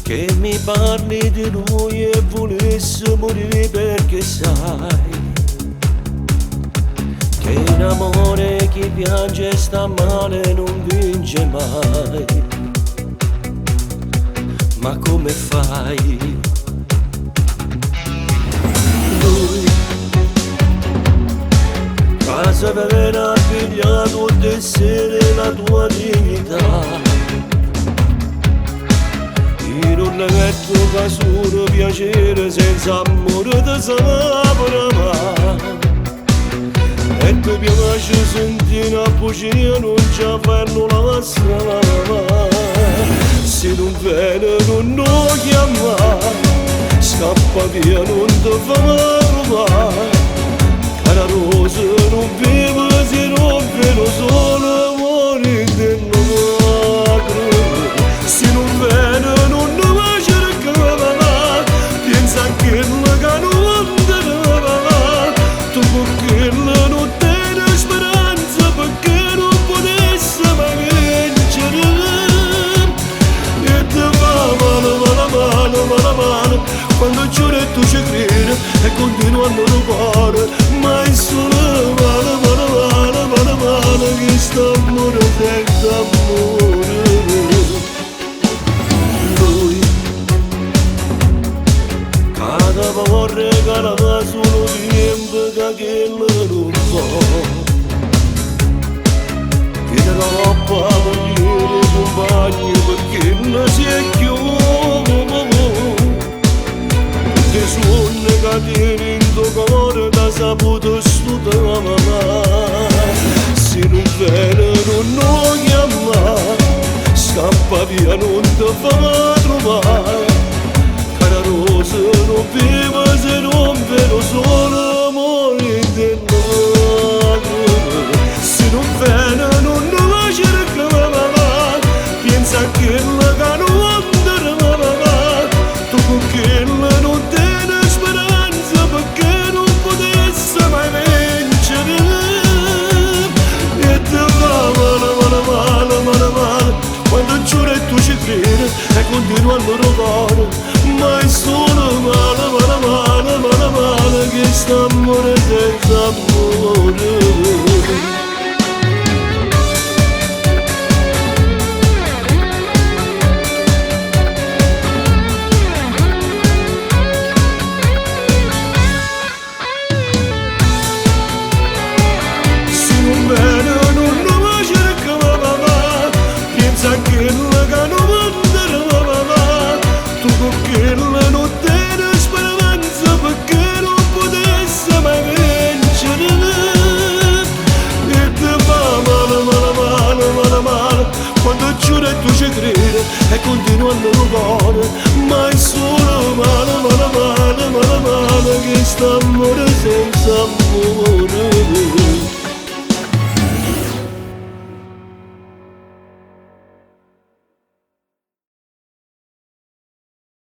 che mi parli di lui e volessi morire perché sai che in amore chi piange e sta male non vince mai. Ma come fai? Lui casa per aver pigliato d'essere la tua dignità. In un letto che solo piacere senza amore ti saprà mai. E mi piace sentire a bugia non ci fanno la strada. Se non viene non lo chiama, scappa via non ti fa trovare. Cara rosa non vivo se non vedo solo muore dentro la. Se non viene non lo va cercare, pensa che la canonda va. Tu perché non tieni speranza perché non potessi mai vincere. E ti va male quando giuro e tu ci credi e continua a non fare. Ma è solo male che sta amore senza amore. Lui cada vorre calava solo tempo che non fa. Che la roppa vogliere compagni perché non si è chiuso. Che suone catene in tuo cuore da saputo studare. Se non viene non lo chiama, scappa via non ti fa trovare. Cara rosa non vivo se non vedo solo amore dentro. Se non viene non lo cercare, pensa che la canonda va. Tu con che non tieni speranza perché non potessi mai vincere. E ti va male quando giuro e tu ci credi e continua a non rubare. Ma è solo male che sta amore senza amore. Che la canonda va, tu perché non tieni speranza perché non potessi mai vincere. E ti va male quando giuro e tu ci credi e continua a non cuore. Ma è solo male che sta amore senza